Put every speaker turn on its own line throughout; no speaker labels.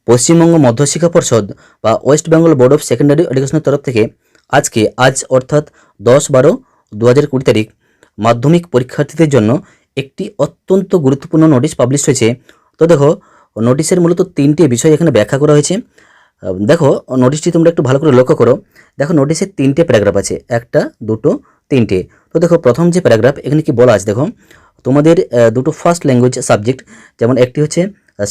পশ্চিমবঙ্গ মধ্যশিক্ষা পর্ষদ বা West Bengal board of secondary এডুকেশনের তরফ থেকে আজ অর্থাৎ 10-12-2020 তারিখ মাধ্যমিক পরীক্ষার্থীদের জন্য একটি অত্যন্ত গুরুত্বপূর্ণ নোটিশ পাবলিশ হয়েছে। তো দেখো, নোটিশের মূলত 3টি বিষয় এখানে ব্যাখ্যা করা হয়েছে। দেখো, নোটিশটি তোমরা একটু ভালো করে লক্ষ্য করো। দেখো, নোটিশের 3টে প্যারাগ্রাফ আছে, 1, 2, 3টে। তো দেখো, প্রথম যে প্যারাগ্রাফ এখানে কি বলা আছে, দেখো তোমাদের দুটো ফার্স্ট ল্যাঙ্গুয়েজ সাবজেক্ট, যেমন একটি হচ্ছে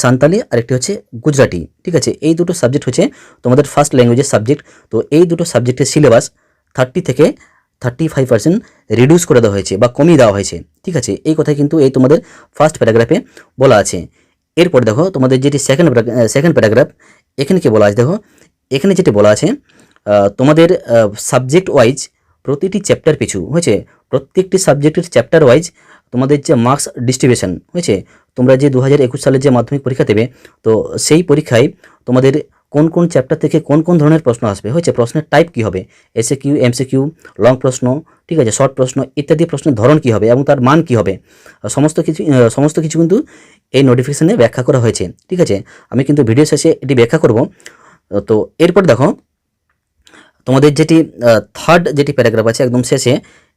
সাঁওতালি আর একটি হচ্ছে গুজরাটি। ঠিক আছে, এই দুটো সাবজেক্ট হচ্ছে তোমাদের ফার্স্ট ল্যাঙ্গুয়েজের সাবজেক্ট। তো এই দুটো সাবজেক্টের সিলেবাস 30 থেকে 35% রিডিউস করে দেওয়া হয়েছে বা কমিয়ে দেওয়া হয়েছে। ঠিক আছে, এই কথা কিন্তু এই তোমাদের ফার্স্ট প্যারাগ্রাফে বলা আছে। এরপর দেখো, তোমাদের যেটি সেকেন্ড প্যারাগ্রাফ, এখানে কি বলা আছে, দেখো এখানে যেটি বলা আছে তোমাদের সাবজেক্ট ওয়াইজ প্রতিটি চ্যাপ্টার পিছু হয়েছে, প্রত্যেকটি সাবজেক্টের চ্যাপ্টার ওয়াইজ তোমাদের যে মার্কস ডিস্ট্রিবিউশন হয়েছে, তোমরা যে 2021 সালে যে মাধ্যমিক পরীক্ষা দেবে, তো সেই পরীক্ষায় তোমাদের কোন কোন চ্যাপ্টার থেকে কোন কোন ধরনের প্রশ্ন আসবে হয়েছে, প্রশ্নের টাইপ কী হবে, এসএকিউ, এমসিকিউ, লং প্রশ্ন, ঠিক আছে, শর্ট প্রশ্ন ইত্যাদি প্রশ্নের ধরন কী হবে এবং তার মান কী হবে, সমস্ত কিছু কিন্তু এই নোটিফিকেশনে ব্যাখ্যা করা হয়েছে। ঠিক আছে, আমি কিন্তু ভিডিও শেষে এটি ব্যাখ্যা করব। তো এরপর দেখো, তোমাদের যেটি থার্ড যেটি প্যারাগ্রাফ আছে একদম শেষে,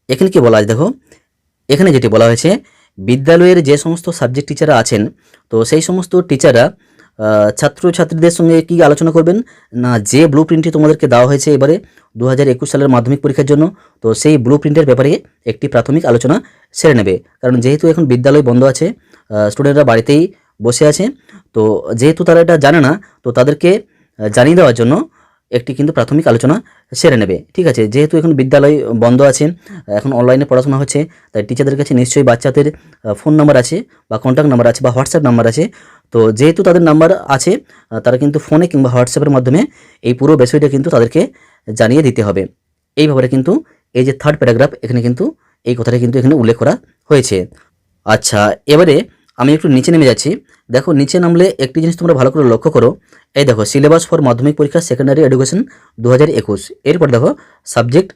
এখানে কি বলা আছে, দেখো এখানে যেটি বলা হয়েছে, বিদ্যালয়ের যে সমস্ত সাবজেক্ট টিচাররা আছেন, তো সেই সমস্ত টিচাররা ছাত্রছাত্রীদের সঙ্গে কি আলোচনা করবেন না, যে ব্লু প্রিন্টটি তোমাদেরকে দেওয়া হয়েছে এবারে 2021 সালের মাধ্যমিক পরীক্ষার জন্য, তো সেই ব্লু প্রিন্টের ব্যাপারে একটি প্রাথমিক আলোচনা সেরে নেবে। কারণ যেহেতু এখন বিদ্যালয় বন্ধ আছে, স্টুডেন্টরা বাড়িতেই বসে আছে, তো যেহেতু তারা এটা জানে না, তো তাদেরকে জানিয়ে দেওয়ার জন্য একটি কিন্তু প্রাথমিক আলোচনা সেরে নেবে। ঠিক আছে, যেহেতু এখন বিদ্যালয় বন্ধ আছে, এখন অনলাইনে পড়াশোনা হচ্ছে, তাই টিচারদের কাছে নিশ্চয়ই বাচ্চাদের ফোন নাম্বার আছে বা কন্ট্যাক্ট নাম্বার আছে বা হোয়াটসঅ্যাপ নাম্বার আছে। তো যেহেতু তাদের নাম্বার আছে, তারা কিন্তু ফোনে কিংবা হোয়াটসঅ্যাপের মাধ্যমে এই পুরো বিষয়টা কিন্তু তাদেরকে জানিয়ে দিতে হবে। এইভাবে কিন্তু এই যে থার্ড প্যারাগ্রাফ, এখানে কিন্তু এই কথাটা কিন্তু এখানে উল্লেখ করা হয়েছে। আচ্ছা, এবারে আমি একটু নিচে নেমে যাচ্ছি। দেখো, নিচে নামলে একটি জিনিস তোমরা ভালো করে লক্ষ্য করো। এই দেখো, সিলেবাস ফর মাধ্যমিক পরীক্ষা সেকেন্ডারি এডুকেশন 2021। এরপর দেখো, সাবজেক্ট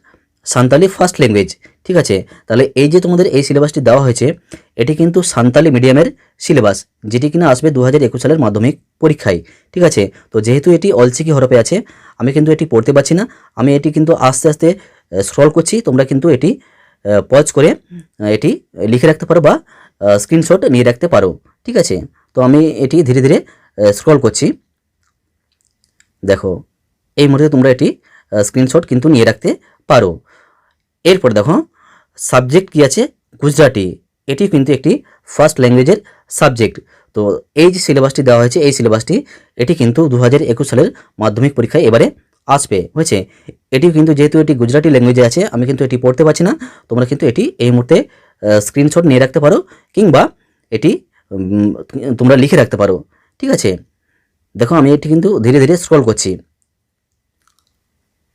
সাঁওতালি ফার্স্ট ল্যাঙ্গুয়েজ। ঠিক আছে, তাহলে এই যে তোমাদের এই সিলেবাসটি দেওয়া হয়েছে, এটি কিন্তু সাঁওতালি মিডিয়ামের সিলেবাস, যেটি কিনা আসবে 2021 সালের মাধ্যমিক পরীক্ষায়। ঠিক আছে, তো যেহেতু এটি অলচিকি হরফে আছে, আমি কিন্তু এটি পড়তে পারছি না, আমি এটি কিন্তু আস্তে আস্তে স্ক্রল করছি। তোমরা কিন্তু এটি পজ করে এটি লিখে রাখতে পারো বা স্ক্রিনশট নিয়ে রাখতে পারো। ঠিক আছে, তো আমি এটি ধীরে ধীরে স্ক্রল করছি। দেখো, এই মুহূর্তে তোমরা এটি স্ক্রিনশট কিন্তু নিয়ে রাখতে পারো। এরপর দেখো, সাবজেক্ট কি আছে, গুজরাটি। এটি কিন্তু একটি ফার্স্ট ল্যাঙ্গুয়েজের সাবজেক্ট। তো এই যে সিলেবাসটি দেওয়া হয়েছে, এই সিলেবাসটি এটি কিন্তু 2021 সালের মাধ্যমিক পরীক্ষায় এবারে আসবে হয়েছে। এটিও কিন্তু যেহেতু এটি গুজরাটি ল্যাঙ্গুয়েজে আছে, আমি কিন্তু এটি পড়তে পারছি না, তোমরা কিন্তু এটি এই মুহূর্তে স্ক্রিনশট নিয়ে রাখতে পারো কিংবা এটি তোমরা লিখে রাখতে পারো। ঠিক আছে, দেখো আমি এটি কিন্তু ধীরে ধীরে স্ক্রল করছি।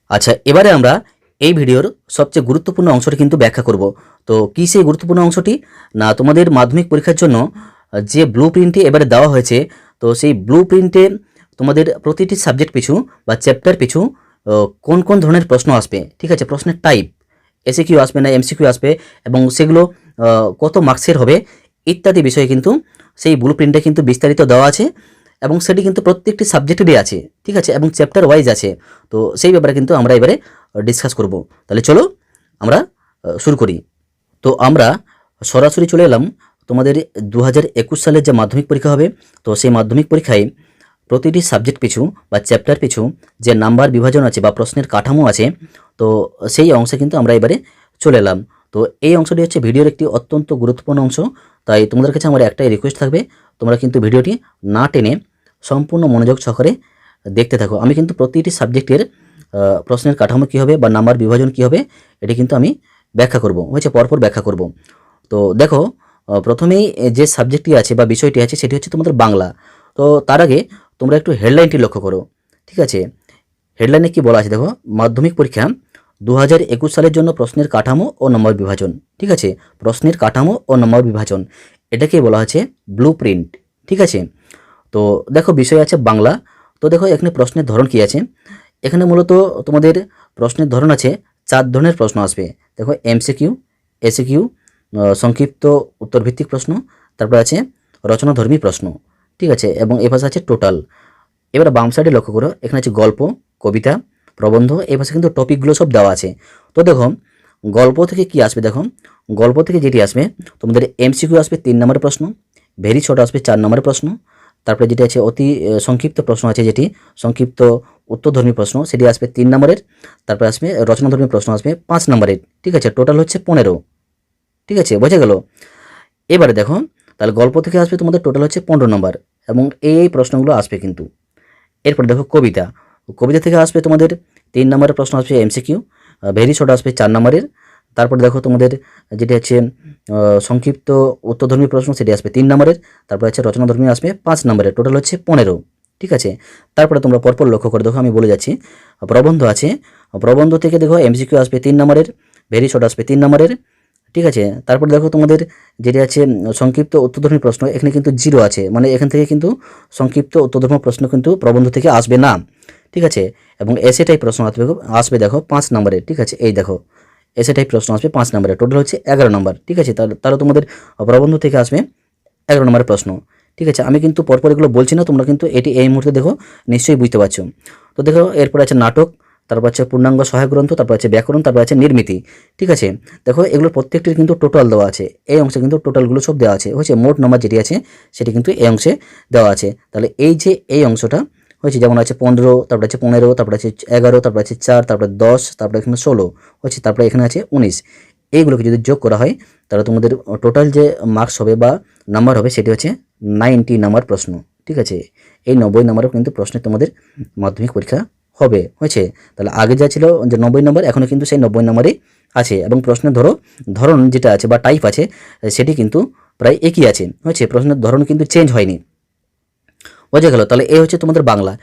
আচ্ছা, এবারে আমরা এই ভিডিওর সবচেয়ে গুরুত্বপূর্ণ অংশটি কিন্তু ব্যাখ্যা করব। তো কী সেই গুরুত্বপূর্ণ অংশটি, না তোমাদের মাধ্যমিক পরীক্ষার জন্য যে ব্লু প্রিন্টটি এবারে দেওয়া হয়েছে, তো সেই ব্লু প্রিন্টে তোমাদের প্রতিটি সাবজেক্ট পিছু বা চ্যাপ্টার পিছু কোন কোন ধরনের প্রশ্ন আসবে, ঠিক আছে, প্রশ্নের টাইপ, এসএকিউ আসবে না এমসিকিউ আসবে, এবং সেগুলো কত মার্কসের হবে ইত্যাদি বিষয়ে কিন্তু সেই ব্লু প্রিন্টে কিন্তু বিস্তারিত দেওয়া আছে, এবং সেটি কিন্তু প্রত্যেকটি সাবজেক্টেরই আছে। ঠিক আছে, এবং চ্যাপ্টার ওয়াইজ আছে। তো সেই ব্যাপারে কিন্তু আমরা এবারে ডিসকাস করব। তাহলে চলো আমরা শুরু করি। তো আমরা সরাসরি চলে এলাম তোমাদের 2021 সালের যে মাধ্যমিক পরীক্ষা হবে, তো সেই মাধ্যমিক পরীক্ষায় প্রতিটি সাবজেক্ট পিছু বা চ্যাপ্টার পিছু যে নাম্বার বিভাজন আছে বা প্রশ্নের কাঠামো আছে, তো সেই অংশে কিন্তু আমরা এবারে চলে এলাম। তো এই অংশটি হচ্ছে ভিডিওর একটি অত্যন্ত গুরুত্বপূর্ণ অংশ, তাই তোমাদের কাছে আমার একটাই রিকোয়েস্ট থাকবে, তোমরা কিন্তু ভিডিওটি না টেনে সম্পূর্ণ মনোযোগ সহকারে দেখতে থাকো। আমি কিন্তু প্রতিটি সাবজেক্টের প্রশ্নের কাঠামো কী হবে বা নাম্বার বিভাজন কী হবে এটি কিন্তু আমি ব্যাখ্যা করব, হয়েছে পরপর ব্যাখ্যা করব। তো দেখো, প্রথমেই যে সাবজেক্টটি আছে বা বিষয়টি আছে সেটি হচ্ছে তোমাদের বাংলা। তো তার আগে তোমরা একটু হেডলাইনটি লক্ষ্য করো। ঠিক আছে, হেডলাইনে কি বলা আছে, দেখো, মাধ্যমিক পরীক্ষা 2021 সালের জন্য প্রশ্নের কাঠামো ও নম্বর বিভাজন। ঠিক আছে, প্রশ্নের কাঠামো ও নম্বর বিভাজন, এটাকে বলা হচ্ছে ব্লু প্রিন্ট। ঠিক আছে, তো দেখো বিষয় আছে বাংলা। তো দেখো এখানে প্রশ্নের ধরন কি আছে, এখানে মূলত তোমাদের প্রশ্নের ধরন আছে 4 ধরনের প্রশ্ন আসবে। দেখো, এমসিকিউ, এসিকিউ, সংক্ষিপ্ত উত্তরভিত্তিক প্রশ্ন, তারপর আছে রচনাধর্মী প্রশ্ন। ঠিক আছে, এবং এ পাশে আছে টোটাল। এবার বাম সাইডে লক্ষ্য করো, এখানে আছে গল্প, কবিতা, প্রবন্ধ, এই পাশে কিন্তু টপিকগুলো সব দেওয়া আছে। তো দেখো গল্প থেকে কি আসবে, দেখো গল্প থেকে যেটি আসবে তোমাদের এমসিকিউ আসবে 3 নম্বরের প্রশ্ন, ভেরি শর্ট আসবে 4 নম্বরের প্রশ্ন, তারপরে যেটি আছে অতি সংক্ষিপ্ত প্রশ্ন আছে, যেটি সংক্ষিপ্ত উত্তরধর্মী প্রশ্ন সেটি আসবে 3 নম্বরের, তারপরে আসবে রচনাধর্মী প্রশ্ন আসবে 5 নম্বরের। ঠিক আছে, টোটাল হচ্ছে 15। ঠিক আছে, বোঝা গেল। এবারে দেখো তাহলে গল্প থেকে আসবে তোমাদের টোটাল হচ্ছে 15 নম্বর, এবং এই প্রশ্নগুলো আসবে কিন্তু। এরপর দেখো কবিতা, কবিতা থেকে আসবে তোমাদের 3 নম্বরের প্রশ্ন আসবে এমসিকিউ, ভেরি শর্ট আসবে 4 নম্বরের, তারপর দেখো তোমাদের যেটি হচ্ছে সংক্ষিপ্ত উত্তরধর্মী প্রশ্ন সেটি আসবে 3 নম্বরের, তারপর হচ্ছে রচনাধর্মী আসবে 5 নম্বরের, টোটাল হচ্ছে 15। ঠিক আছে, তারপরে তোমরা পরপর লক্ষ্য করে দেখো, আমি বলে যাচ্ছি। প্রবন্ধ আছে, প্রবন্ধ থেকে দেখো এমসিকিউ আসবে 3 নম্বরের, ভেরি শর্ট আসবে 3 নম্বরের। ঠিক আছে, তারপর দেখো তোমাদের যেটি আছে সংক্ষিপ্ত উত্তরধর্মী প্রশ্ন, এখানে কিন্তু 0 আছে, মানে এখান থেকে কিন্তু সংক্ষিপ্ত উত্তরধর্মী প্রশ্ন কিন্তু প্রবন্ধ থেকে আসবে না। ঠিক আছে, এবং এসে টাইপ প্রশ্ন আসবে দেখো 5 নম্বরের। ঠিক আছে, এই দেখো এসে টাইপ প্রশ্ন আসবে 5 নম্বরের, টোটাল হচ্ছে 11 নম্বর। ঠিক আছে, তাহলে তোমাদের প্রবন্ধ থেকে আসবে 11 নম্বরের প্রশ্ন। ঠিক আছে, আমি কিন্তু পরপর এগুলো বলছি না, তোমরা কিন্তু এটি এই মুহূর্তে দেখো নিশ্চয়ই বুঝতে পারছো। তো দেখো এরপর আছে নাটক, তারপর আছে পূর্ণাঙ্গ সহায়ক গ্রন্থ, তারপর আছে ব্যাকরণ, তারপর আছে নির্মিতি। ঠিক আছে, দেখো এগুলোর প্রত্যেকটির কিন্তু টোটাল দেওয়া আছে, এই অংশে কিন্তু টোটালগুলো সব দেওয়া আছে, হচ্ছে মোট নম্বর যেটি আছে সেটি কিন্তু এই অংশে দেওয়া আছে। তাহলে এই যে এই অংশটা হচ্ছে যেমন আছে 15, তারপর আছে 15, তারপর আছে 11, তারপর আছে 4, তারপরে 10, তারপরে এখানে 16 হচ্ছে, তারপরে এখানে আছে 19। এইগুলোকে যদি যোগ করা হয় তাহলে তোমাদের টোটাল যে মার্কস হবে বা নাম্বার হবে সেটি হচ্ছে 90 নাম্বার প্রশ্ন। ঠিক আছে, এই 90 নাম্বারও কিন্তু প্রশ্নে তোমাদের মাধ্যমিক পরীক্ষা হবে। হয়েছে, তাহলে আগে যা ছিল যে 90 নম্বর, এখনও কিন্তু সেই 90 নম্বরই আছে, এবং প্রশ্নের ধরন যেটা আছে বা টাইপ আছে সেটি কিন্তু প্রায় একই আছে। হয়েছে, প্রশ্নের ধরন কিন্তু চেঞ্জ হয়নি। বোঝা গেল। তাহলে এই হচ্ছে তোমাদের বাংলা।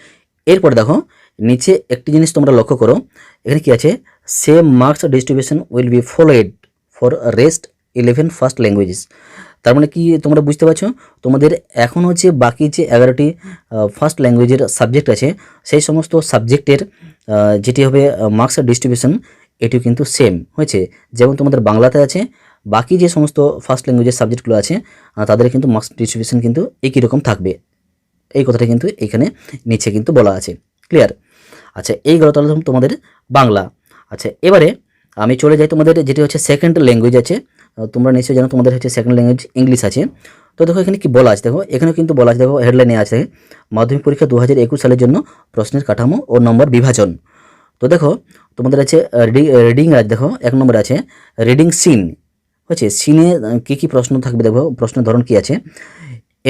এরপর দেখো নিচে একটি জিনিস তোমরা লক্ষ্য করো, এখানে কি আছে, same marks distribution will be followed for rest 11 first languages. তার মানে কি তোমরা বুঝতে পারছো, তোমাদের এখন হচ্ছে বাকি যে 11টি ফার্স্ট ল্যাঙ্গুয়েজের সাবজেক্ট আছে সেই সমস্ত সাবজেক্টের যেটি হবে মার্কস ডিস্ট্রিবিউশন, এটিও কিন্তু সেম হয়েছে। যেমন তোমাদের বাংলাতে আছে, বাকি যে সমস্ত ফার্স্ট ল্যাঙ্গুয়েজের সাবজেক্টগুলো আছে তাদের কিন্তু মার্কস ডিস্ট্রিবিউশন কিন্তু একই রকম থাকবে। এই কথাটা কিন্তু এখানে নিচে কিন্তু বলা আছে। ক্লিয়ার? আচ্ছা, এই গেল তাহলে তোমাদের বাংলা। আচ্ছা, এবারে আমি চলে যাই তোমাদের যেটি হচ্ছে সেকেন্ড ল্যাঙ্গুয়েজ আছে। তোমরা নিশ্চয়ই জানো তোমাদের হচ্ছে সেকেন্ড ল্যাঙ্গুয়েজ ইংলিশ আছে। তো দেখো এখানে কি বলা আছে, দেখো এখানে কিন্তু বলা আছে, দেখো হেডলাইনে আছে মাধ্যমিক পরীক্ষা 2021 সালের জন্য প্রশ্নের কাঠামো ও নম্বর বিভাজন। তো দেখো তোমাদের আছে রিডিং আছে, দেখো 1 নম্বরে আছে রিডিং সিন। হচ্ছে সিনে কী কী প্রশ্ন থাকবে, দেখো প্রশ্নের ধরন কী আছে।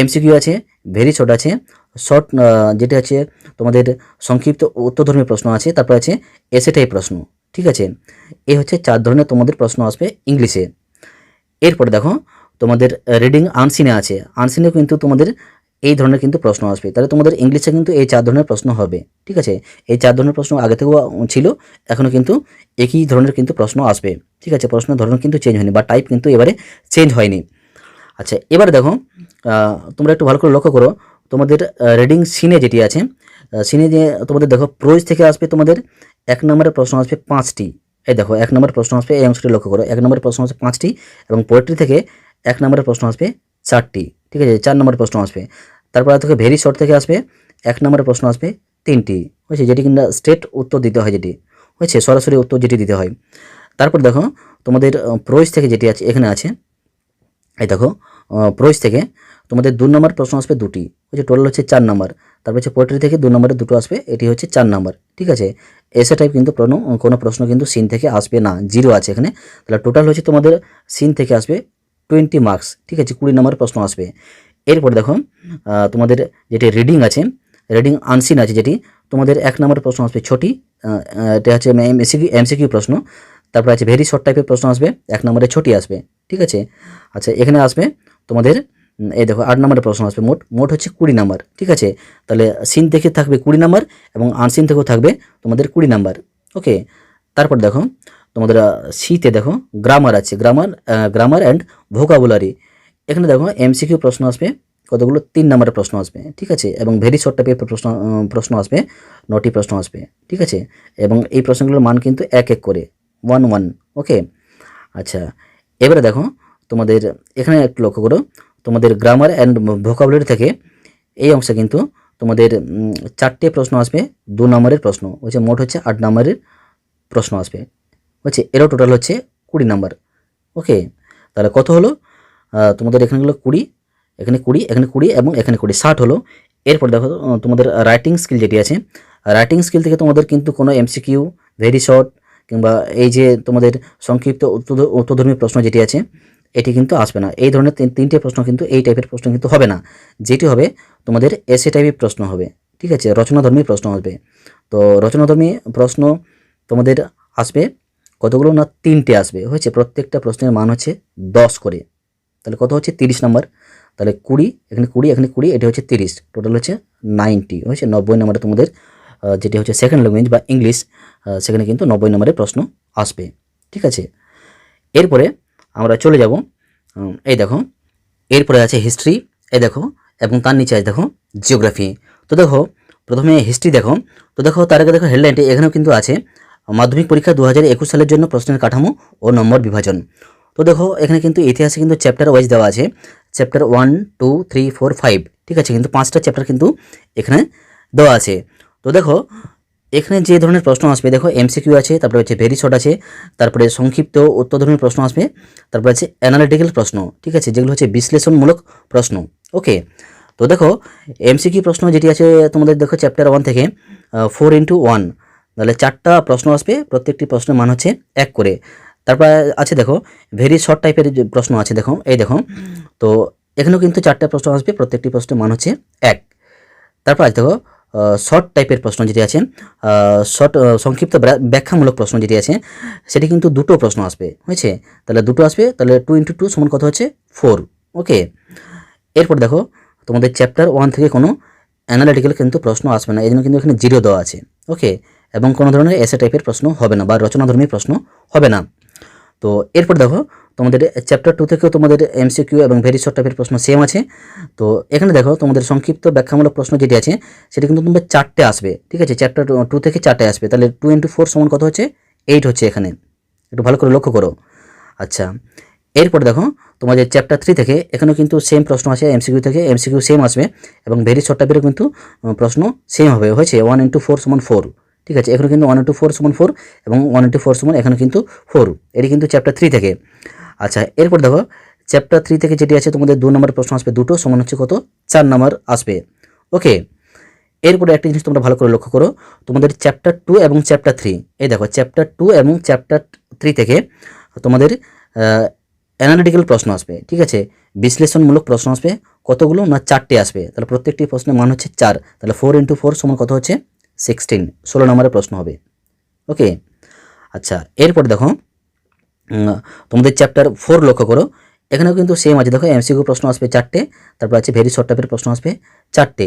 এমসিকিউ আছে, ভেরি শর্ট আছে, শর্ট যেটা আছে তোমাদের সংক্ষিপ্ত উত্তরধর্মী প্রশ্ন আছে, তারপর আছে এসে টাইপ প্রশ্ন। ঠিক আছে, এই হচ্ছে 4 ধরনের তোমাদের প্রশ্ন আসবে ইংলিশে। এরপরে দেখো তোমাদের রিডিং আনসিনে আছে, আনসিনেও কিন্তু তোমাদের এই ধরনের কিন্তু প্রশ্ন আসবে। তাহলে তোমাদের ইংলিশে কিন্তু এই 4 ধরনের প্রশ্ন হবে। ঠিক আছে, এই 4 ধরনের প্রশ্ন আগে থেকেও ছিল, এখনও কিন্তু একই ধরনের কিন্তু প্রশ্ন আসবে। ঠিক আছে, প্রশ্নের ধরন কিন্তু চেঞ্জ হয়নি বা টাইপ কিন্তু এবারে চেঞ্জ হয়নি। আচ্ছা, এবারে দেখো তোমরা একটু ভালো করে লক্ষ্য করো, তোমাদের রিডিং সিনে যেটি আছে, সিনে যে তোমাদের দেখো প্রোজ থেকে আসবে তোমাদের 1 নম্বরের প্রশ্ন আসবে 5টি। এই দেখো 1 নম্বরের প্রশ্ন আসবে, এই অংশটি লক্ষ্য করো, 1 নম্বরের প্রশ্ন আসবে 5টি, এবং পোয়েট্রি থেকে 1 নম্বরের প্রশ্ন আসবে 4টি। ঠিক আছে, 4 নম্বরের প্রশ্ন আসবে। তারপর থেকে ভেরি শর্ট থেকে আসবে 1 নম্বরের প্রশ্ন আসবে 3টি। হয়েছে, যেটি কিনা স্ট্রেট উত্তর দিতে হয়, যেটি হয়েছে সরাসরি উত্তর যেটি দিতে হয়। তারপর দেখো তোমাদের প্রোজ থেকে যেটি আছে এখানে আছে, এই দেখো প্রোজ থেকে তোমাদের 2 নম্বর প্রশ্ন আসবে 2টি, হচ্ছে টোটাল হচ্ছে 4 নম্বর। তারপর হচ্ছে পোয়েট্রি থেকে 2 নম্বরে 2টো আসবে, এটি হচ্ছে 4 নম্বর। ঠিক আছে, এসে টাইপ কিন্তু কোনো প্রশ্ন কিন্তু সিন থেকে আসবে না, 0 আছে এখানে। তাহলে টোটাল হচ্ছে তোমাদের সিন থেকে আসবে 20 মার্কস। ঠিক আছে, 20 নম্বরের প্রশ্ন আসবে। এরপর দেখো তোমাদের যেটি রিডিং আছে, রিডিং আনসিন আছে, যেটি তোমাদের 1 নম্বরের প্রশ্ন আসবে 6টি, এটা হচ্ছে এমসিকিউ প্রশ্ন। তারপর আছে ভেরি শর্ট টাইপের প্রশ্ন আসবে, 1 নম্বরে 6টি আসবে। ঠিক আছে, আচ্ছা এখানে আসবে তোমাদের এই দেখো 8 নম্বরের প্রশ্ন আসবে, মোট হচ্ছে 20 নাম্বার। ঠিক আছে, তাহলে সিন থেকে থাকবে 20 নাম্বার এবং আনসিন থেকেও থাকবে তোমাদের 20 নাম্বার। ওকে, তারপর দেখো তোমাদের সিতে দেখো গ্রামার আছে, গ্রামার অ্যান্ড ভোকাবুলারি। এখানে দেখো এমসিকিউ প্রশ্ন আসবে কতগুলো, 3 নম্বরের প্রশ্ন আসবে। ঠিক আছে, এবং ভেরি শর্ট টাইপের প্রশ্ন আসবে, 9টি প্রশ্ন আসবে। ঠিক আছে, এবং এই প্রশ্নগুলোর মান কিন্তু 1 করে 1 ওকে। আচ্ছা, এবারে দেখো তোমাদের এখানে একটু লক্ষ্য করো, তোমাদের গ্রামার অ্যান্ড ভোকাবুলারি থেকে এই অংশে কিন্তু তোমাদের 4টে প্রশ্ন আসবে 2 নম্বরের প্রশ্ন, হচ্ছে মোট হচ্ছে 8 নম্বরের প্রশ্ন আসবে, হচ্ছে এরও টোটাল হচ্ছে 20 নম্বর। ওকে, তাহলে কত হলো তোমাদের এখানে হলো 20, এখানে 20, এখানে 20 এবং এখানে 20, 60 হলো। এরপর দেখো তোমাদের রাইটিং স্কিল যেটি আছে, রাইটিং স্কিল থেকে তোমাদের কিন্তু কোনো এমসিকিউ, ভেরি শর্ট কিংবা এই যে তোমাদের সংক্ষিপ্ত উত্তরধর্মী প্রশ্ন যেটি আছে এটি কিন্তু আসবে না। এই ধরনের তিনটে প্রশ্ন কিন্তু এই টাইপের প্রশ্ন কিন্তু হবে না। যেটি হবে তোমাদের এসে টাইপের প্রশ্ন হবে, ঠিক আছে, রচনাধর্মী প্রশ্ন আসবে। তো রচনাধর্মী প্রশ্ন তোমাদের আসবে কতগুলো না 3টে আসবে, হয়েছে। প্রত্যেকটা প্রশ্নের মান হচ্ছে 10 করে, তাহলে কত হচ্ছে 30 নম্বর। তাহলে 20, এখানে 20, এখানে 20, এটা হচ্ছে 30, টোটাল হচ্ছে 90, হয়েছে 90 নম্বরে তোমাদের যেটি হচ্ছে সেকেন্ড ল্যাঙ্গুয়েজ বা ইংলিশ, সেখানে কিন্তু 90 নম্বরের প্রশ্ন আসবে, ঠিক আছে। এরপরে আমরা চলে যাব, এই দেখো এরপরে আছে হিস্ট্রি, এই দেখো, এবং তার নিচে আছে দেখো জিওগ্রাফি। তো দেখো প্রথমে হিস্ট্রি দেখো, তো দেখো তার আগে দেখো হেডলাইনটি এখানেও কিন্তু আছে মাধ্যমিক পরীক্ষা 2021 সালের জন্য প্রশ্নের কাঠামো ও নম্বর বিভাজন। তো দেখো এখানে কিন্তু ইতিহাসে কিন্তু চ্যাপ্টার ওয়াইজ দেওয়া আছে, চ্যাপ্টার 1, 2, 3, 4, 5, ঠিক আছে, কিন্তু 5টা চ্যাপ্টার কিন্তু এখানে দেওয়া আছে। তো দেখো এখানে যে ধরনের প্রশ্ন আসবে, দেখো এমসিকিউ আছে, তারপরে হচ্ছে ভেরি শর্ট আছে, তারপরে সংক্ষিপ্ত উত্তরধর্মী প্রশ্ন আসবে, তারপরে আছে অ্যানালিটিক্যাল প্রশ্ন, ঠিক আছে, যেগুলো হচ্ছে বিশ্লেষণমূলক প্রশ্ন। ওকে, তো দেখো এমসিকিউ প্রশ্ন যেটি আছে তোমাদের দেখো চ্যাপ্টার 1 থেকে 4x1, তাহলে 4টা প্রশ্ন আসবে, প্রত্যেকটি প্রশ্নের মান হচ্ছে 1 করে। তারপর আছে দেখো ভেরি শর্ট টাইপের যে প্রশ্ন আছে, দেখো এই দেখো, তো এখানেও কিন্তু 4টা প্রশ্ন আসবে, প্রত্যেকটি প্রশ্নের মান হচ্ছে 1। তারপর আছে দেখো শর্ট টাইপের প্রশ্ন যেটি আছে, শর্ট সংক্ষিপ্ত ব্যাখ্যামূলক প্রশ্ন যেটি আছে সেটি কিন্তু 2টো প্রশ্ন আসবে, হয়েছে, তাহলে 2টো আসবে, তাহলে 2x2 সমান কত হচ্ছে 4। ওকে, এরপর দেখো তোমাদের চ্যাপ্টার 1 থেকে কোনো অ্যানালিটিক্যাল কিন্তু প্রশ্ন আসবে না, এই জন্য কিন্তু এখানে 0 দেওয়া আছে। ওকে, এবং কোনো ধরনের এসে টাইপের প্রশ্ন হবে না বা রচনাধর্মী প্রশ্ন হবে না। তো এরপর দেখো তোমাদের চ্যাপ্টার 2 থেকেও তোমাদের এমসিকিউ এবং ভেরি শর্ট টাইপের প্রশ্ন সেম আছে। তো এখানে দেখো তোমাদের সংক্ষিপ্ত ব্যাখ্যামূলক প্রশ্ন যেটি আছে সেটা কিন্তু তোমাদের 4টে আসবে, ঠিক আছে, চ্যাপ্টার 2 থেকে 4টে আসবে, তাহলে 2x4 সমান কত হচ্ছে 8 হচ্ছে এখানে, একটু ভালো করে লক্ষ্য করো। আচ্ছা, এরপর দেখো তোমাদের চ্যাপ্টার 3 থেকে এখানেও কিন্তু সেম প্রশ্ন আছে, এমসিকিউ থেকে এমসিকিউ সেম আসবে এবং ভেরি শর্ট টাইপেরও কিন্তু প্রশ্ন সেম হবে, হয়েছে 1x4 সমান 4, ঠিক আছে, এখানে কিন্তু 1x4 সমান 4 এবং 1x4 সমান এখানে কিন্তু 4, এটি কিন্তু চ্যাপ্টার 3 থেকে। আচ্ছা, এরপর দেখো চ্যাপ্টার 3 থেকে যেটি আছে তোমাদের 2 নম্বরের প্রশ্ন আসবে, 2টো সমান হচ্ছে কত 4 নম্বর আসবে। ওকে, এরপরে একটা জিনিস তোমরা ভালো করে লক্ষ্য করো, তোমাদের চ্যাপ্টার 2 এবং চ্যাপ্টার 3, এই দেখো চ্যাপ্টার 2 এবং চ্যাপ্টার 3 থেকে তোমাদের অ্যানালিটিক্যাল প্রশ্ন আসবে, ঠিক আছে, বিশ্লেষণমূলক প্রশ্ন আসবে, কতগুলো না 4টে আসবে, তাহলে প্রত্যেকটি প্রশ্নের মান হচ্ছে 4, তাহলে 4x4 সমান কত হচ্ছে 16, 16 নম্বরের প্রশ্ন হবে। ওকে, আচ্ছা, এরপর দেখো তোমাদের চ্যাপ্টার 4 লক্ষ্য করো, এখানেও কিন্তু সেম আছে, দেখো এমসিকিউ প্রশ্ন আসবে 4টে, তারপর আছে ভেরি শর্ট টাইপের প্রশ্ন আসবে 4টে,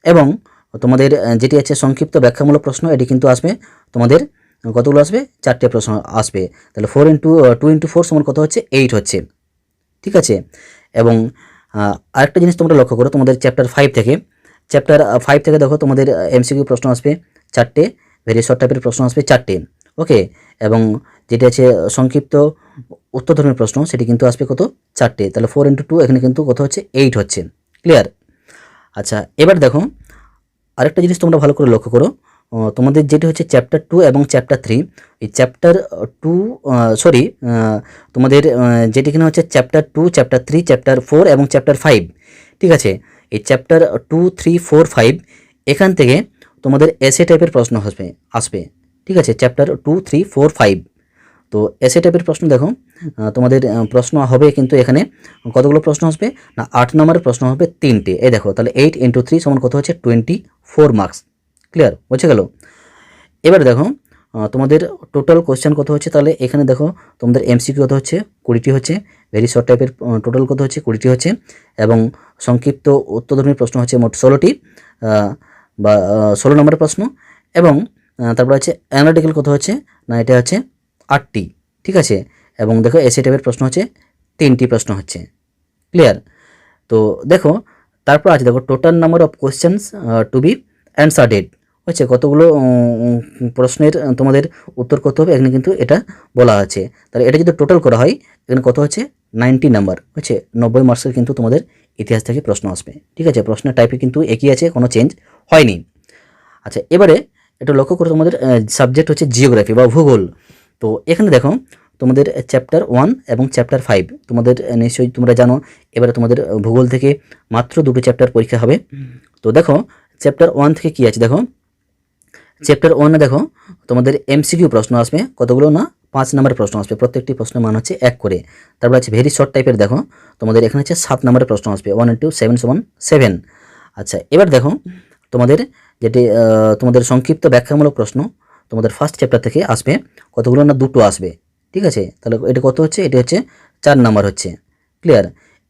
এবং তোমাদের যেটি আছে সংক্ষিপ্ত ব্যাখ্যামূলক প্রশ্ন এটি কিন্তু আসবে তোমাদের কতগুলো আসবে 4টে প্রশ্ন আসবে, তাহলে 2x4 সমান কত হচ্ছে 8 হচ্ছে, ঠিক আছে। এবং আরেকটা জিনিস তোমরা লক্ষ্য করো, তোমাদের চ্যাপ্টার 5 থেকে দেখো তোমাদের এমসিকিউ প্রশ্ন আসবে 4টে, ভেরি শর্ট টাইপের প্রশ্ন আসবে 4টে। ওকে, এবং যেটি আছে সংক্ষিপ্ত উত্তরধর্মী প্রশ্ন সেটি কিন্তু আসবে কত 4টে, তাহলে 4x2 এখানে কিন্তু কত হচ্ছে 8 হচ্ছে, ক্লিয়ার। আচ্ছা, এবার দেখো আরেকটা জিনিস তোমরা ভালো করে লক্ষ্য করো, তোমাদের যেটি হচ্ছে চ্যাপ্টার 2 এবং চ্যাপ্টার 3, এই চ্যাপ্টার 2 সরি তোমাদের যেটি কিনা হচ্ছে চ্যাপ্টার 2, চ্যাপ্টার 3, চ্যাপ্টার 4 এবং চ্যাপ্টার 5, ঠিক আছে, এই চ্যাপ্টার 2, 3, 4, 5 এখান থেকে তোমাদের এসে টাইপের প্রশ্ন আসবে, ঠিক আছে, চ্যাপ্টার 2, 3, 4, 5, তো এসে টাইপের প্রশ্ন দেখো তোমাদের প্রশ্ন হবে কিন্তু এখানে কতগুলো প্রশ্ন আসবে না 8 নম্বরের প্রশ্ন হবে 3টে, এই দেখো, তাহলে 8x3 সমান কত হচ্ছে 24 মার্কস, ক্লিয়ার বোঝা গেল। এবার দেখো তোমাদের টোটাল কোশ্চেন কত হচ্ছে, তাহলে এখানে দেখো তোমাদের এমসিকিউ কত হচ্ছে 20টি হচ্ছে, ভেরি শর্ট টাইপের টোটাল কত হচ্ছে 20টি হচ্ছে, এবং সংক্ষিপ্ত উত্তরধর্মী প্রশ্ন হচ্ছে মোট 16টি বা 16 নম্বরের প্রশ্ন, এবং তারপর হচ্ছে অ্যানালিটিক্যাল কত হচ্ছে না এটা হচ্ছে 8টি, ঠিক আছে, এবং দেখো এসে টাইপের প্রশ্ন হচ্ছে 3টি প্রশ্ন হচ্ছে, ক্লিয়ার। তো দেখো তারপর আছে দেখো total number of questions to be answered, হচ্ছে কতগুলো প্রশ্নের তোমাদের উত্তর করতে হবে, এখানে কিন্তু এটা বলা আছে, তাহলে এটা যদি টোটাল করা হয় এখানে কত হচ্ছে 90 নাম্বার, হচ্ছে 90 মার্কসের কিন্তু তোমাদের ইতিহাস থেকে প্রশ্ন আসবে। ঠিক আছে, প্রশ্নের টাইপে কিন্তু একই আছে, কোনো চেঞ্জ হয়নি। আচ্ছা, এবারে একটু লক্ষ্য করে তোমাদের সাবজেক্ট হচ্ছে জিওগ্রাফি বা ভূগোল। তো এখানে দেখো তোমাদের চ্যাপ্টার 1 এবং চ্যাপ্টার 5 তোমাদের নিশ্চয়ই তোমরা জানো। এবারে তোমাদের ভূগোল থেকে মাত্র 2টো চ্যাপ্টার পরীক্ষা হবে। তো দেখো চ্যাপ্টার 1 থেকে কি আছে, দেখো চ্যাপ্টার 1 দেখো তোমাদের এমসিকিউ প্রশ্ন আসবে কতগুলো না 5 নম্বরের প্রশ্ন আসবে, প্রত্যেকটি প্রশ্নের মান হচ্ছে 1 করে। তারপর আছে ভেরি শর্ট টাইপের, দেখো তোমাদের এখানে হচ্ছে 7 নম্বরের প্রশ্ন আসবে, 1 ইন্টু 7 সমান 7। আচ্ছা, এবার দেখো তোমাদের যেটি তোমাদের সংক্ষিপ্ত ব্যাখ্যামূলক প্রশ্ন তোমাদের ফার্স্ট চ্যাপ্টার থেকে আসবে কতগুলো না 2টো আসবে। ঠিক আছে, তাহলে এটা কত হচ্ছে, এটা হচ্ছে 4 নাম্বার হচ্ছে। ক্লিয়ার।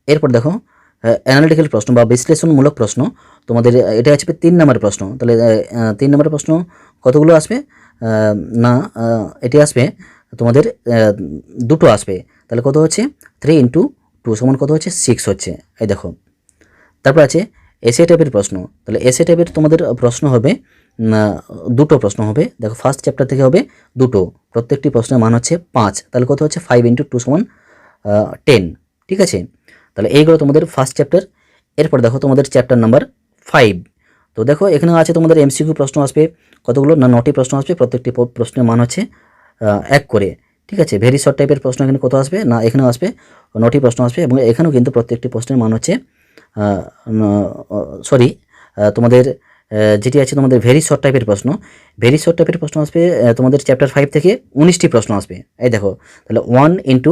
এরপর দেখো অ্যানালিটিক্যাল প্রশ্ন বা বিশ্লেষণমূলক প্রশ্ন তোমাদের এটা আসবে 3 নম্বরের প্রশ্ন। তাহলে 3 নম্বরের প্রশ্ন কতগুলো আসবে না এটি আসবে তোমাদের 2টো আসবে। তাহলে কত হচ্ছে 3 ইন্টু 2 সমান কত হচ্ছে 6 হচ্ছে। এই দেখো তারপর আছে এসে টাইপের প্রশ্ন। তাহলে এসে টাইপের তোমাদের প্রশ্ন হবে 2টো প্রশ্ন হবে। দেখো ফার্স্ট চ্যাপ্টার থেকে হবে 2টো, প্রত্যেকটি প্রশ্নের মান হচ্ছে 5। তাহলে কত হচ্ছে 5 ইন্টু 2 সমান 10। ঠিক আছে, তাহলে এইগুলো তোমাদের ফার্স্ট চ্যাপ্টার। এরপর দেখো তোমাদের চ্যাপ্টার নাম্বার 5। তো দেখো এখানে আছে তোমাদের এমসিকিউ প্রশ্ন আসবে কতগুলো না 9টি প্রশ্ন আসবে, প্রত্যেকটি প্রশ্নের মান হচ্ছে 1 করে। ঠিক আছে, ভেরি শর্ট টাইপের প্রশ্ন এখানে কত আসবে না এখানেও আসবে 9টি প্রশ্ন আসবে, এবং এখানেও কিন্তু প্রত্যেকটি প্রশ্নের মান হচ্ছে সরি তোমাদের যেটি আছে তোমাদের ভেরি শর্ট টাইপের প্রশ্ন, ভেরি শর্ট টাইপের প্রশ্ন আসবে তোমাদের চ্যাপ্টার 5 থেকে 19টি প্রশ্ন আসবে। এই দেখো তাহলে 1 ইন্টু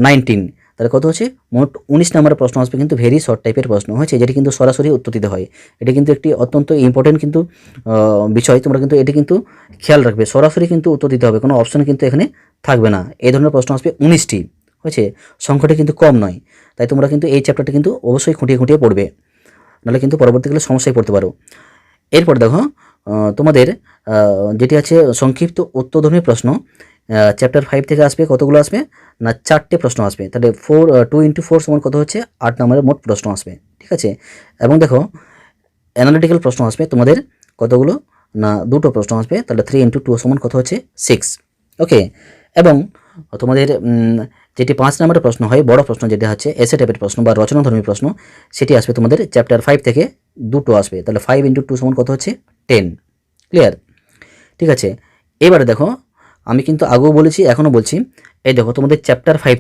19, তাহলে কত হচ্ছে মোট 19 নম্বরের প্রশ্ন আসবে কিন্তু ভেরি শর্ট টাইপের প্রশ্ন হয়েছে, যেটি কিন্তু সরাসরি উত্তর দিতে হয়। এটি কিন্তু একটি অত্যন্ত ইম্পর্টেন্ট কিন্তু বিষয়, তোমরা কিন্তু এটি কিন্তু খেয়াল রাখবে, সরাসরি কিন্তু উত্তর দিতে হবে, কোনো অপশন কিন্তু এখানে থাকবে না। এই ধরনের প্রশ্ন আসবে 19টি হয়েছে, সংখ্যাটি কিন্তু কম নয়। তাই তোমরা কিন্তু এই চ্যাপ্টারটা কিন্তু অবশ্যই খুঁটিয়ে খুঁটিয়ে পড়বে, নাহলে কিন্তু পরবর্তীকালে সমস্যায় পড়তে পারো। এরপর দেখো তোমাদের যেটি আছে সংক্ষিপ্ত উত্তরধর্মী প্রশ্ন চ্যাপ্টার 5 থেকে আসবে কতগুলো আসবে না 4টে প্রশ্ন আসবে। তাহলে 2 ইন্টু 4 সমান কত হচ্ছে 8 নম্বরের মোট প্রশ্ন আসবে। ঠিক আছে, এবং দেখো অ্যানালিটিক্যাল প্রশ্ন আসবে তোমাদের কতগুলো না 2টো প্রশ্ন আসবে। তাহলে 3 ইন্টু 2 সমান কত হচ্ছে 6। ওকে, এবং তোমাদের যেটি 5 নম্বরের প্রশ্ন হয় বড় প্রশ্ন, যেটা হচ্ছে এসে টাইপের প্রশ্ন বা রচনাধর্মী প্রশ্ন, সেটি আসবে তোমাদের চ্যাপ্টার 5 থেকে 2টো আসবে। তাহলে 5 ইন্টু 2 সমান কত হচ্ছে 10। ক্লিয়ার। ঠিক আছে, এবারে দেখো আমি কিন্তু আগেও বলেছি এখনও বলছি, এই দেখো তোমাদের চ্যাপ্টার 5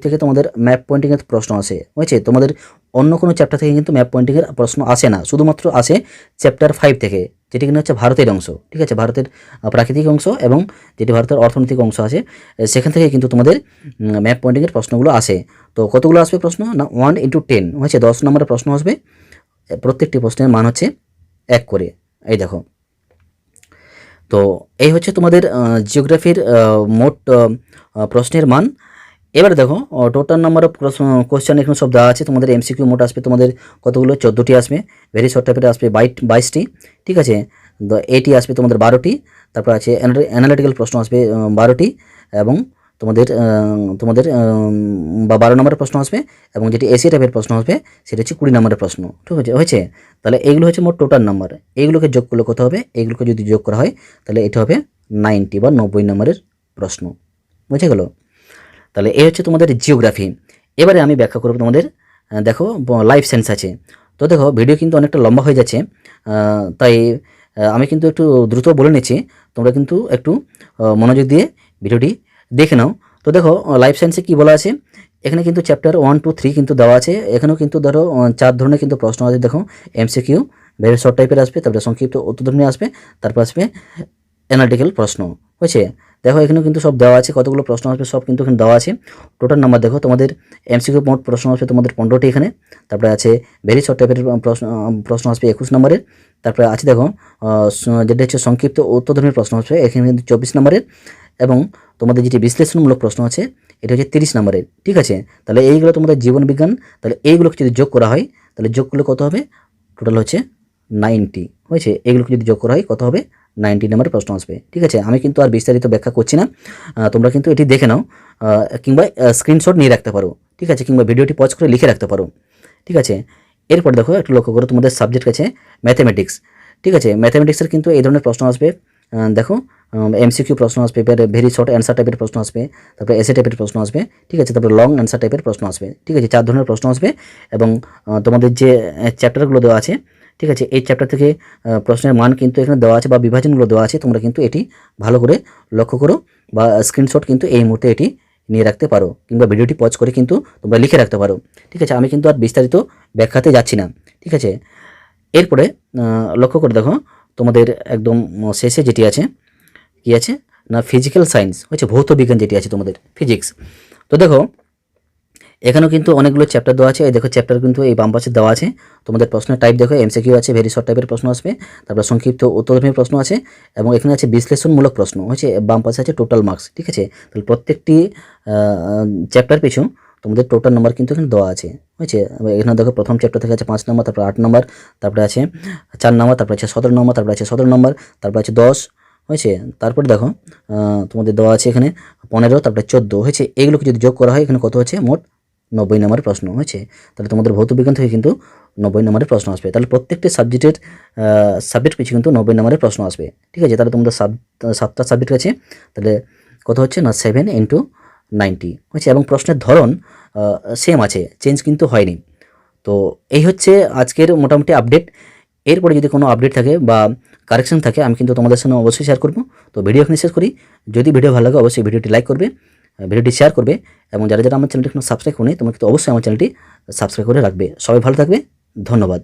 থেকে তোমাদের ম্যাপ পয়েন্টিংয়ের প্রশ্ন আসে। বুঝছে, তোমাদের অন্য কোনো চ্যাপ্টার থেকে কিন্তু ম্যাপ পয়েন্টিংয়ের প্রশ্ন আসে না, শুধুমাত্র আসে চ্যাপ্টার 5 থেকে, যেটি কিনা হচ্ছে ভারতের অংশ। ঠিক আছে, ভারতের প্রাকৃতিক অংশ এবং যেটি ভারতের অর্থনৈতিক অংশ আছে, সেখান থেকে কিন্তু তোমাদের ম্যাপ পয়েন্টিংয়ের প্রশ্নগুলো আসে। তো কতগুলো আসবে প্রশ্ন না 1 ইন্টু 10 হচ্ছে 10 নম্বরের প্রশ্ন আসবে, প্রত্যেকটি প্রশ্নের মান হচ্ছে 1 করে। এই দেখো, তো এই হচ্ছে তোমাদের জিওগ্রাফির মোট প্রশ্নের মান। এবারে দেখো টোটাল নাম্বার অফ কোশ্চেন এখানে সব দেওয়া আছে। তোমাদের এমসিকিউ মোট আসবে তোমাদের কতগুলো 14টি আসবে, ভেরি শর্ট টাইপের আসবে 22টি। ঠিক আছে, এটি আসবে তোমাদের 12টি, তারপর আছে অ্যানালিটিক্যাল প্রশ্ন আসবে 12টি, এবং তোমাদের তোমাদের বা 12 নম্বরের প্রশ্ন আসবে, এবং যেটি এসি টাইপের প্রশ্ন আসবে সেটা হচ্ছে 20 নম্বরের প্রশ্ন। ঠিক আছে হয়েছে, তাহলে এইগুলো হচ্ছে মোট টোটাল নাম্বার। এইগুলোকে যোগ করলে কত হবে, এইগুলোকে যদি যোগ করা হয় তাহলে এটা হবে 90 বা 90 নম্বরের প্রশ্ন। বুঝে গেল। তাহলে এই হচ্ছে তোমাদের জিওগ্রাফি। এবারে আমি ব্যাখ্যা করব তোমাদের দেখো লাইফ সায়েন্স আছে। তো দেখো ভিডিও কিন্তু অনেকটা লম্বা হয়ে যাচ্ছে, তাই আমি কিন্তু একটু দ্রুত বলে নিচ্ছি, তোমরা কিন্তু একটু মনোযোগ দিয়ে ভিডিওটি দেখে নাও। তো দেখো লাইফ সায়েন্সে কী বলা আছে, এখানে কিন্তু চ্যাপ্টার 1, 2, 3 কিন্তু দেওয়া আছে। এখানেও কিন্তু ধরো 4 ধরনের কিন্তু প্রশ্ন আছে। দেখো এমসিকিউ ভেরি শর্ট টাইপের আসবে, তারপরে সংক্ষিপ্ত উত্তরধর্মী আসবে, তারপর আসবে অ্যানালিটিক্যাল প্রশ্ন। হয়েছে, দেখো এখানেও কিন্তু সব দেওয়া আছে, কতগুলো প্রশ্ন আসবে সব কিন্তু এখানে দেওয়া আছে। টোটাল নাম্বার দেখো তোমাদের এমসিকিউ মোট প্রশ্ন আসবে তোমাদের 15টি এখানে, তারপরে আছে ভেরি শর্ট টাইপের প্রশ্ন আসবে 21 নম্বরের, তারপরে আছে দেখো যেটা হচ্ছে সংক্ষিপ্ত উত্তরধর্মী প্রশ্ন আসবে এখানে কিন্তু 24 নম্বরের, এবং তোমাদের যেটি বিশ্লেষণমূলক প্রশ্ন আছে এটা হচ্ছে 30 নম্বরের। ঠিক আছে, তাহলে এইগুলো তোমাদের জীবন বিজ্ঞান। তাহলে এইগুলোকে যদি যোগ করা হয় তাহলে যোগ করলে কত হবে, টোটাল হচ্ছে 90। হয়েছে, এইগুলোকে যদি যোগ করা হয় কত হবে 90 নম্বরের প্রশ্ন আসবে। ঠিক আছে, আমি কিন্তু আর বিস্তারিত ব্যাখ্যা করছি না, তোমরা কিন্তু এটি দেখে নাও, কিংবা স্ক্রিনশট নিয়ে রাখতে পারো। ঠিক আছে, কিংবা ভিডিওটি পজ করে লিখে রাখতে পারো। ঠিক আছে, এরপর দেখো একটু লক্ষ্য করো তোমাদের সাবজেক্ট আছে ম্যাথামেটিক্স। ঠিক আছে, ম্যাথামেটিক্সের কিন্তু এই ধরনের প্রশ্ন আসবে দেখো এমসিকিউ প্রশ্ন আসবে, এবারে ভেরি শর্ট অ্যান্সার টাইপের প্রশ্ন আসবে, তারপরে এসে টাইপের প্রশ্ন আসবে, ঠিক আছে, তারপরে লং অ্যান্সার টাইপের প্রশ্ন আসবে, ঠিক আছে, 4 ধরনের প্রশ্ন আসবে। এবং তোমাদের যে চ্যাপ্টারগুলো দেওয়া আছে, ঠিক আছে, এই চ্যাপ্টার থেকে প্রশ্নের মান কিন্তু এখানে দেওয়া আছে বা বিভাজনগুলো দেওয়া আছে, তোমরা কিন্তু এটি ভালো করে লক্ষ্য করো বা স্ক্রিনশট কিন্তু এই মুহূর্তে এটি নিয়ে রাখতে পারো, কিংবা ভিডিওটি পজ করে কিন্তু তোমরা লিখে রাখতে পারো, ঠিক আছে। আমি কিন্তু আর বিস্তারিত ব্যাখ্যাতে যাচ্ছি না, ঠিক আছে। এরপরে লক্ষ্য করে দেখো তোমাদের একদম শেষে যেটি আছে, কি আছে না ফিজিক্যাল সায়েন্স, হচ্ছে ভৌত বিজ্ঞান যেটি আছে তোমাদের ফিজিক্স। তো দেখো এখানেও কিন্তু অনেকগুলো চ্যাপ্টার দেওয়া আছে, এই দেখো চ্যাপ্টার কিন্তু এই বাম পাশে দেওয়া আছে। তোমাদের প্রশ্নের টাইপ দেখো, এমসিকিউ আছে, ভেরি শর্ট টাইপের প্রশ্ন আসবে, তারপর সংক্ষিপ্ত উত্তরধর্মী প্রশ্ন আছে, এবং এখানে আছে বিশ্লেষণমূলক প্রশ্ন, হচ্ছে বাম পাশে আছে টোটাল মার্কস, ঠিক আছে। তাহলে প্রত্যেকটি চ্যাপ্টার পিছু তোমাদের টোটাল নাম্বার কিন্তু এখানে দেওয়া আছে, হয়েছে। এখানে দেখো প্রথম চ্যাপ্টার থেকে আছে 5 নম্বর, তারপর 8 নম্বর, তারপরে আছে 4 নম্বর, তারপরে আছে 17 নম্বর, তারপরে আছে 17 নম্বর, তারপর আছে 10, হয়েছে। তারপরে দেখো তোমাদের দেওয়া আছে এখানে 15, তারপরে 14, হয়েছে। এগুলোকে যদি যোগ করা হয় এখানে কত হচ্ছে, মোট 90 নম্বরের প্রশ্ন, হয়েছে। তাহলে তোমাদের ভৌত বিজ্ঞান থেকে কিন্তু 90 নম্বরের প্রশ্ন আসবে। তাহলে প্রত্যেকটি সাবজেক্ট পিছু কিন্তু 90 নম্বরের প্রশ্ন আসবে, ঠিক আছে। তাহলে তোমাদের 7টা সাবজেক্ট আছে, তাহলে কত হচ্ছে না 7 × 90, হয়েছে। এবং প্রশ্নের ধরন সেম আছে, চেঞ্জ কিন্তু হয়নি। তো এই হচ্ছে আজকের মোটামুটি আপডেট। এরপরে যদি কোনো আপডেট থাকে বা কারেকশন থাকে আমি কিন্তু তোমাদের সঙ্গে অবশ্যই শেয়ার করব। তো ভিডিও এখানে শেষ করি। যদি ভিডিও ভালো লাগে অবশ্যই ভিডিওটি লাইক করবে, ভিডিওটি শেয়ার করবে, এবং যারা যারা আমার চ্যানেলটি এখনো সাবস্ক্রাইব করেনি তোমরা কিন্তু অবশ্যই আমার চ্যানেলটি সাবস্ক্রাইব করে রাখবে। সবাই ভালো থাকবে, ধন্যবাদ।